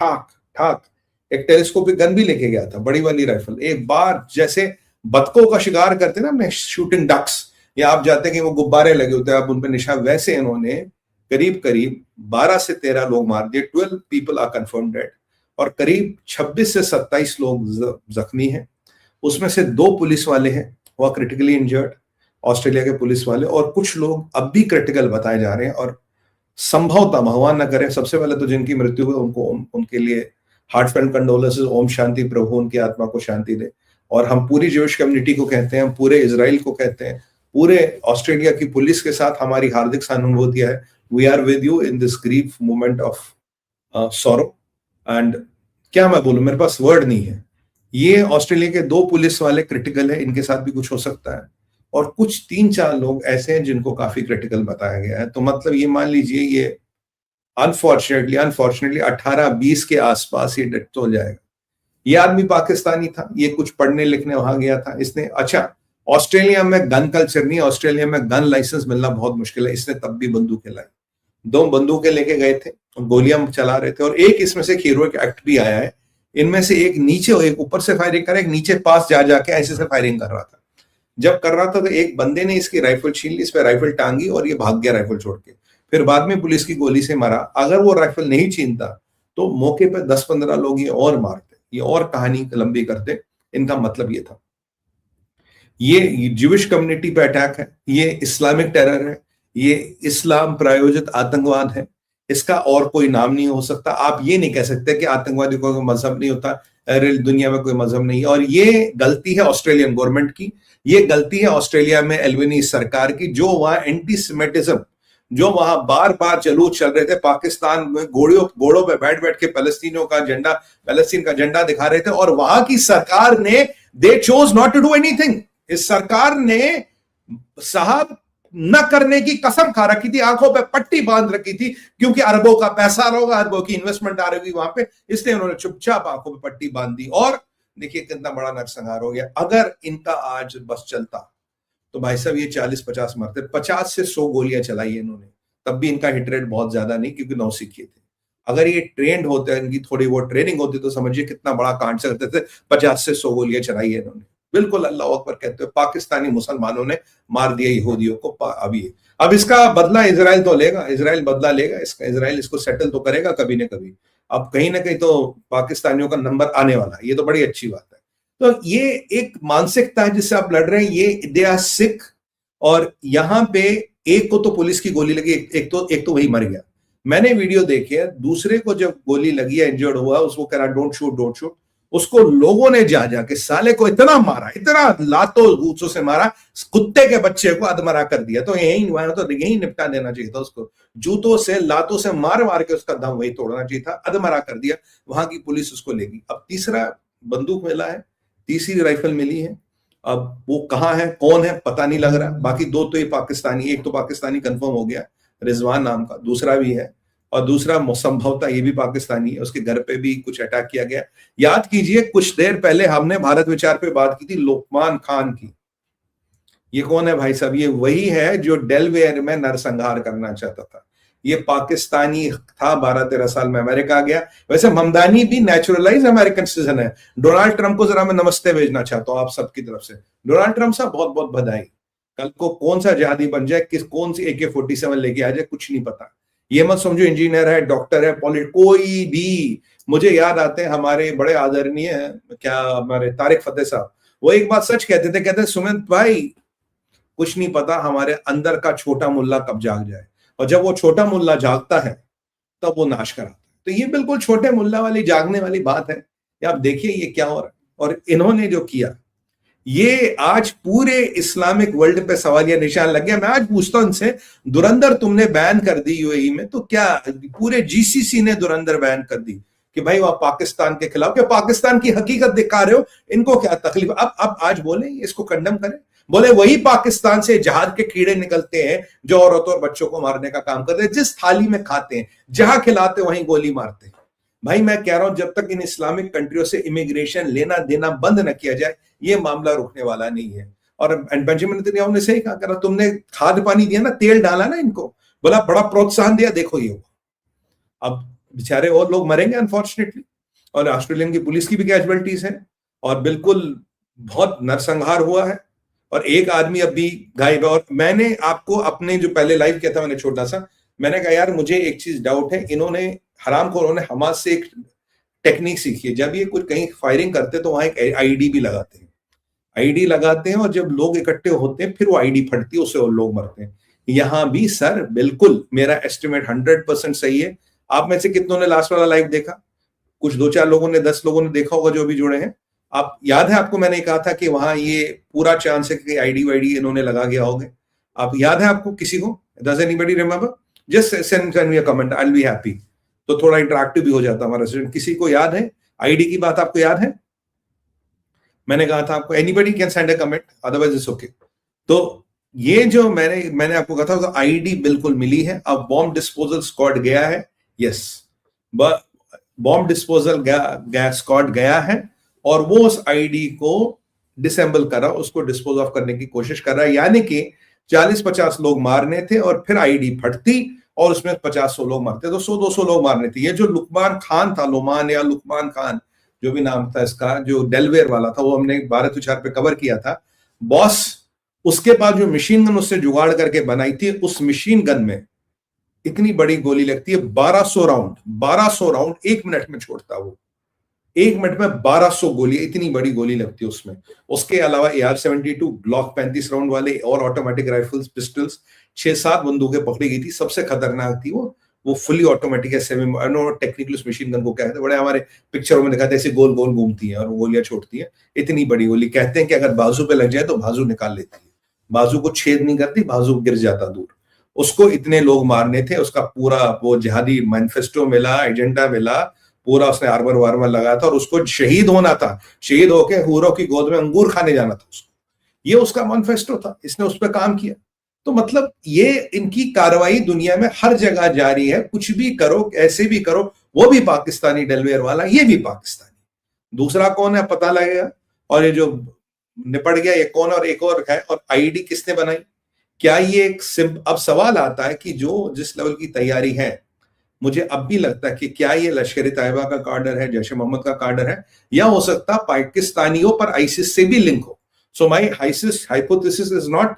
ठाक ठाक, एक टेलीस्कोपिक गन भी लेके गया था, बड़ी वाली राइफल। एक बार जैसे बतखों का शिकार करते ना अपने शूटिंग डक्स, या आप जाते हैं कि वो गुब्बारे लगे होते हैं आप उन पर निशान, वैसे इन्होंने करीब करीब 12 से 13 लोग मार दिए। 12 पीपल आर कंफर्म डेड और करीब 26 से 27 लोग जख्मी हैं। उसमें से 2 पुलिस वाले हैं वो क्रिटिकली इंजर्ड, ऑस्ट्रेलिया के पुलिस वाले, और कुछ लोग अब भी क्रिटिकल बताए जा रहे हैं। और संभवतः भगवान न करे, सबसे पहले तो जिनकी मृत्यु हुई उनको उनके लिए हार्टफेल्ट कंडोलेंसेस, ओम शांति, प्रभु उनकी आत्मा को शांति दे। और हम पूरी ज्यूइश कम्युनिटी को कहते हैं, पूरे इजराइल को कहते हैं, पूरे ऑस्ट्रेलिया की पुलिस के साथ हमारी हार्दिक सहानुभूति है। We are with you in this grief moment of sorrow. And क्या मैं बोलूं, मेरे पास वर्ड नहीं है। ये ऑस्ट्रेलिया के 2 पुलिस वाले क्रिटिकल है, इनके साथ भी कुछ हो सकता है, और कुछ 3-4 लोग ऐसे हैं जिनको काफी क्रिटिकल बताया गया है। तो मतलब ये मान लीजिए ये अनफॉर्चुनेटली 18-20 के आसपास ये डेथ हो जाएगा। ये आदमी पाकिस्तानी था, ये कुछ पढ़ने लिखने वहां गया था, इसने, अच्छा ऑस्ट्रेलिया में गन कल्चर नहीं, ऑस्ट्रेलिया में गन लाइसेंस मिलना बहुत मुश्किल है, इसने तब भी बंदूकें लाई। 2 बंदूकें लेके गए थे, गोलियां चला रहे थे, और एक इसमें से हीरोइक एक्ट भी आया है। इनमें से एक नीचे, एक ऊपर से फायरिंग कर, एक नीचे पास जाके ऐसे से फायरिंग कर रहा था। जब कर रहा था तो एक बंदे ने इसकी राइफल छीन ली, इस पर राइफल टांगी और ये भाग गया राइफल छोड़ के। फिर बाद में पुलिस की गोली से मारा। अगर वो राइफल नहीं छीनता तो मौके पर 10-15 लोग ये और मारते, ये और कहानी लंबी करते। इनका मतलब ये था, ये ज्यूइश कम्युनिटी पे अटैक है, ये इस्लामिक टेरर है, ये इस्लाम प्रायोजित आतंकवाद है, इसका और कोई नाम नहीं हो सकता। आप ये नहीं कह सकते कि आतंकवादी को कोई मजहब नहीं होता, अरे दुनिया में कोई मजहब नहीं है। और ये गलती है ऑस्ट्रेलियन गवर्नमेंट की, ये गलती है ऑस्ट्रेलिया में एल्बनीज़ सरकार की, जो वहां एंटी सेमेटिज्म, जो वहां बार बार जलूस चल रहे थे, पाकिस्तान में घोड़ों पे बैठ बैठ के पैलेस्टीनियों का झंडा, पैलेस्टीन का झंडा दिखा रहे थे, और वहां की सरकार ने, they chose not to do anything. इस सरकार ने साहब न करने की कसम खा रखी थी, आंखों पे पट्टी बांध रखी थी, क्योंकि अरबों का पैसा होगा, अरबों की इन्वेस्टमेंट आ रही होगी वहां पे, इसलिए उन्होंने चुपचाप आंखों पे पट्टी बांध दी। और देखिए कितना बड़ा नरसंहार हो गया। अगर इनका आज बस चलता तो भाई साहब ये 40-50 मरते। 50 से 100 गोलियां चलाई इन्होंने, तब भी इनका हिट रेट बहुत ज्यादा नहीं, क्योंकि नौसिखिए थे। अगर ये ट्रेंड होते, इनकी थोड़ी बहुत ट्रेनिंग होती, तो समझिए कितना बड़ा कांड से करते थे। 50 से 100 गोलियां चलाई है इन्होंने, बिल्कुल अल्लाह अकबर कहते हुए। पाकिस्तानी मुसलमानों ने मार दिया यहूदियों को। अब इसका बदला इजराइल तो लेगा, इजराइल बदला लेगा इसका, इजराइल इसको सेटल तो करेगा कभी ना कभी। अब कहीं ना कहीं तो पाकिस्तानियों का नंबर आने वाला है, ये तो बड़ी अच्छी बात है। तो ये एक मानसिकता है जिससे आप लड़ रहे हैं, ये दे आर सिक। और यहां पे एक को तो पुलिस की गोली लगी, एक तो वही मर गया। मैंने वीडियो देखी है, दूसरे को जब गोली लगी है, इंजर्ड हुआ, उसको कह रहा डोंट शूट डोंट शूट, उसको लोगों ने जाके साले को इतना मारा, इतना लातों गूंचों से मारा, कुत्ते के बच्चे को अधमरा कर दिया। तो यही निपटा देना चाहिए था उसको, जूतों से लातों से मार मार के उसका दम वही तोड़ना चाहिए था, अधमरा कर दिया। वहां की पुलिस उसको लेगी। अब तीसरा बंदूक मिला है, तीसरी राइफल मिली है, अब वो कहां है, कौन है, पता नहीं लग रहा। बाकी 2 तो ये पाकिस्तानी, एक तो पाकिस्तानी कंफर्म हो गया रिजवान नाम का, दूसरा भी है, और दूसरा संभवतः ये भी पाकिस्तानी है। उसके घर पे भी कुछ अटैक किया गया। याद कीजिए कुछ देर पहले हमने भारत विचार पे बात की थी लोकमान खान की। ये कौन है भाई साहब? ये वही है जो डेलवेयर में नरसंहार करना चाहता था। ये पाकिस्तानी था, 12-13 साल में अमेरिका गया। वैसे ममदानी भी नेचुरलाइज अमेरिकन सिटीजन है। डोनाल्ड ट्रंप को जरा मैं नमस्ते भेजना चाहता हूं आप सबकी तरफ से। डोनाल्ड ट्रंप साहब बहुत बहुत बधाई। कल को कौन सा जहादी बन जाए, कौन सी AK-47 लेके आ जाए, कुछ नहीं पता। ये मत समझो इंजीनियर है, डॉक्टर है, कोई भी। मुझे याद आते हैं हमारे बड़े आदरणीय क्या हमारे तारिक फतेह साहब, वो एक बात सच कहते थे, कहते सुमित भाई कुछ नहीं पता हमारे अंदर का छोटा मुल्ला कब जाग जाए, और जब वो छोटा मुल्ला जागता है तब वो नाश कराता है। तो ये बिल्कुल छोटे मुल्ला वाली जागने वाली बात है। आप देखिए ये क्या हो रहा है। और इन्होंने जो किया, ये आज पूरे इस्लामिक वर्ल्ड पे सवालिया निशान लग गया। मैं आज पूछता हूं इनसे, धुरंधर तुमने बैन कर दी यूएई में, तो क्या पूरे GCC ने धुरंधर बैन कर दी कि भाई वह पाकिस्तान के खिलाफ, क्या पाकिस्तान की हकीकत दिखा रहे हो, इनको क्या तकलीफ? अब आज बोले इसको कंडम करें, बोले वही पाकिस्तान से जहाज के कीड़े निकलते हैं जो औरतों और बच्चों को मारने का काम करते हैं। जिस थाली में खाते हैं, जहां खिलाते वहीं गोली मारते हैं। भाई मैं कह रहा हूं जब तक इन इस्लामिक कंट्रियों से इमिग्रेशन लेना देना बंद न किया जाए, ये मामला रुकने वाला नहीं है। और बेंजामिन नेतन्याहू ने सही कहा, तुमने खाद पानी दिया ना, तेल डाला ना इनको, बोला बड़ा प्रोत्साहन दिया, देखो ये अब बेचारे और लोग मरेंगे अनफॉर्चुनेटली, और ऑस्ट्रेलियन की पुलिस की भी कैजुअलिटीज है, और बिल्कुल बहुत नरसंहार हुआ है, और एक आदमी अब भी गायब है। और मैंने आपको अपने जो पहले लाइव किया था मैंने छोटा सा, मैंने कहा यार मुझे एक चीज डाउट है, इन्होंने हरामखोरों ने हमास से एक टेक्निक सीखी है, जब ये कुछ कहीं फायरिंग करते तो वहां एक आईडी भी लगाते हैं, आईडी लगाते हैं, और जब लोग इकट्ठे होते हैं फिर वो आईडी फटती है, उससे और लोग मरते हैं। यहां भी सर बिल्कुल मेरा एस्टिमेट 100% सही है। आप में से कितनों ने लास्ट वाला लाइव देखा? कुछ 2-4 लोगों ने, 10 लोगों ने देखा होगा जो भी जुड़े हैं। आप याद है आपको मैंने कहा था कि वहां ये पूरा चांस है कि आईडी वाईडी इन्होंने लगा गया होगा? आप याद है आपको किसी को? Does anybody remember? Just send me a comment, I will be happy. तो थोड़ा इंटरैक्टिव भी हो जाता हमारा सेशन। किसी को याद है आईडी की बात? आपको याद है? मैंने कहा था आपको, anybody can send a comment, otherwise it's okay. तो ये जो मैंने आपको कहा था तो आईडी बिल्कुल मिली है। अब बॉम्ब डिस्पोजल स्क्वाड गया है, यस, बॉम्ब डिस्पोजल स्क्वाड गया है, और वो उस आईडी को डिसेंबल कर रहा, उसको डिस्पोज ऑफ करने की कोशिश कर रहा है। यानी कि 40-50 लोग मारने थे और फिर आईडी फटती और उसमें 50-100 लोग मरते, तो 100-200 लोग मारने थे। ये जो लुकमान खान था, लुमान या लुकमान खान जो भी नाम था इसका, जो डेलवेयर वाला था, वो हमने भारत विचार पे कवर किया था। बॉस, उसके बाद जो मशीन गन उससे जुगाड़ करके बनाई थी, उस मशीन गन में इतनी बड़ी गोली लगती है, 1200 राउंड 1 मिनट में छोड़ता वो, 1 मिनट में 1200 गोली, इतनी बड़ी गोली लगती है उसमें। उसके अलावा AR-72, ग्लॉक 35 राउंड वाले और ऑटोमेटिक राइफल्स, पिस्टल्स, 6-7 बंदूकें पकड़ी गई थी। सबसे खतरनाक थी वो फुली ऑटोमेटिक है, सेमी टेक्निकल उस मशीन गन को कहते हैं, बड़े हमारे पिक्चरों में दिखाते हैं, ऐसे गोल गोल घूमती है और गोलियां छोड़ती है। इतनी बड़ी गोली, कहते हैं कि अगर बाजू पे लग जाए तो बाजू निकाल लेती है, बाजू को छेद नहीं करती, बाजू गिर जाता दूर। उसको इतने लोग मारने थे, उसका पूरा वो जिहादी मैनिफेस्टो मिला, एजेंडा मिला, पूरा उसने आर्मर वार्मर लगाया था, और उसको शहीद होना था, शहीद होके हूरों की गोद में अंगूर खाने जाना था उसको। ये उसका मैनिफेस्टो था, इसने उस पर काम किया। तो मतलब ये इनकी कार्रवाई दुनिया में हर जगह जारी है, कुछ भी करो, ऐसे भी करो। वो भी पाकिस्तानी डेलवेयर वाला, ये भी पाकिस्तानी। दूसरा कौन है पता लगेगा। और ये जो निपट गया ये कौन, और एक और है, और आईडी किसने बनाई? क्या ये अब सवाल आता है कि जो जिस लेवल की तैयारी है, मुझे अब भी लगता है कि क्या ये लश्कर तैयबा का कार्डर है, जैश मोहम्मद का कार्डर है, या हो सकता पाकिस्तानियों पर आईसिस से भी लिंक हो। So my hypothesis is not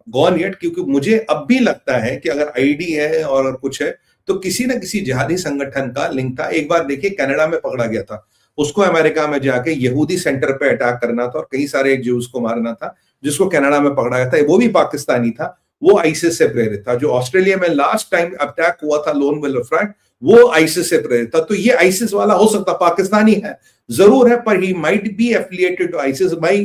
gone yet, क्योंकि मुझे अब भी लगता है कि अगर आईडी है और कुछ है तो किसी न किसी जिहादी संगठन का लिंक था। एक बार देखिए कनाडा में पकड़ा गया था, उसको अमेरिका में जाके यहूदी सेंटर पे अटैक करना था और कई सारे ज्यूज को मारना था, जिसको कनाडा में पकड़ा गया था, वो भी पाकिस्तानी था, वो आईसिस से प्रेरित था। जो ऑस्ट्रेलिया में लास्ट टाइम अटैक हुआ था लोन वुल्फ फ्रंट, वो आईसिस से प्रेरित था। तो ये आईसिस वाला हो सकता, पाकिस्तानी है जरूर है, पर he might be affiliated to ISIS. My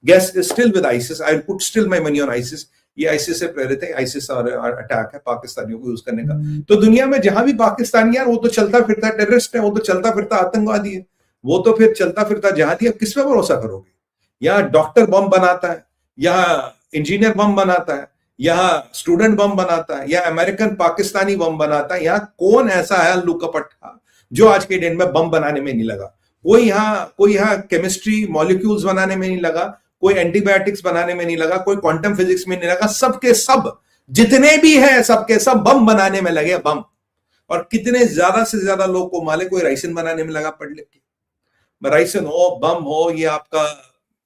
guess is still with ISIS, I put still my money on ISIS. ये आईसिस से प्रेरित है, आईसिस और अटैक है पाकिस्तानियों को यूज करने का। तो दुनिया में जहां भी पाकिस्तानी यार, वो तो चलता फिरता टेररिस्ट है, वो तो चलता फिरता आतंकवादी है, वो तो फिर चलता फिरता जहादी। अब किस पे भरोसा करोगे? यहाँ डॉक्टर बम बनाता है, यहाँ इंजीनियर बम बनाता है, यहाँ स्टूडेंट बम बनाता है, या अमेरिकन पाकिस्तानी बम बनाता है। यहाँ कौन ऐसा है अल्लू कपट्टा जो आज के दिन में बम बनाने में नहीं लगा? कोई यहाँ केमिस्ट्री मॉलिक्यूल्स बनाने में नहीं लगा, कोई एंटीबायोटिक्स बनाने में नहीं लगा, कोई क्वांटम फिजिक्स में नहीं लगा। सबके सब जितने भी हैं, सबके सब बम बनाने में लगे, बम। और कितने ज्यादा से ज्यादा लोग को माले, कोई राइसिन बनाने में लगा पढ़ लिख के। राइसिन हो, बम हो, ये आपका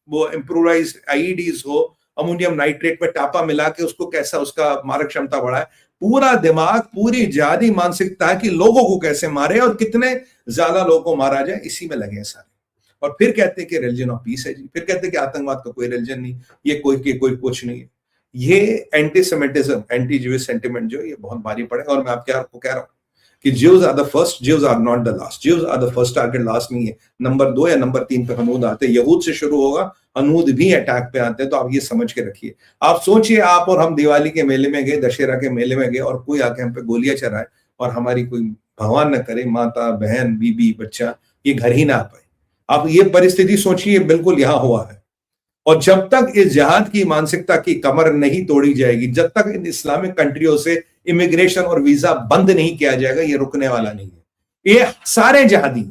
वो इम्प्रोवाइज्ड आईईडीज हो, अमोनियम नाइट्रेट में टापा मिला के उसको कैसा उसका मारक क्षमता बढ़ाए। पूरा दिमाग, पूरी जिहादी मानसिकता है कि लोगों को कैसे मारे और कितने ज्यादा लोगों को मारा जाए, इसी में लगे हैं सारे। और फिर कहते हैं कि रिलीजन ऑफ पीस है जी, फिर कहते हैं कि आतंकवाद का कोई रिलीजन नहीं, ये कोई कुछ नहीं है। ये एंटीसेमिटिज्म, एंटी ज्यूइश सेंटिमेंट जो ये बहुत भारी पड़ेगा। और मैं आपको कह रहा हूं कि Jews are the first, Jews are not the last. Jews are the first target, last नहीं है। नंबर 2 या नंबर 3 पे हनूद आते हैं, यहूद से शुरू होगा, हनूद भी अटैक पे आते हैं। तो आप ये समझ के रखिए। आप सोचिए, आप और हम दिवाली के मेले में गए, दशहरा के मेले में गए, और कोई आके हम पे गोलियां चलाए और हमारी कोई भगवान न करे माता, बहन, बीबी, बच्चा ये घर ही ना आ पाए। आप ये परिस्थिति सोचिए, बिल्कुल यहां हुआ है। और जब तक इस जिहाद की मानसिकता की कमर नहीं तोड़ी जाएगी, जब तक इन इस्लामिक कंट्रियों से इमिग्रेशन और वीजा बंद नहीं किया जाएगा, ये रुकने वाला नहीं है। ये सारे जिहादी,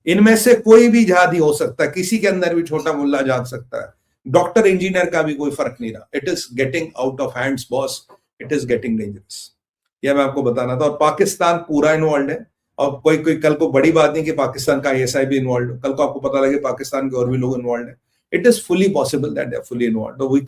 इनमें से कोई भी जिहादी हो सकता है, किसी के अंदर भी छोटा मुल्ला जाग सकता है, डॉक्टर इंजीनियर का भी कोई फर्क नहीं रहा। It is getting out of hands boss, it is getting dangerous. यह मैं आपको बताना था। और पाकिस्तान पूरा इन्वॉल्व है, और कोई कोई कल को बड़ी बात नहीं कि पाकिस्तान का आईएसआई भी इन्वॉल्व हो, कल को आपको पता लगे पाकिस्तान के और भी लोग इन्वॉल्व है. It is fully possible that they are fully involved. So we can't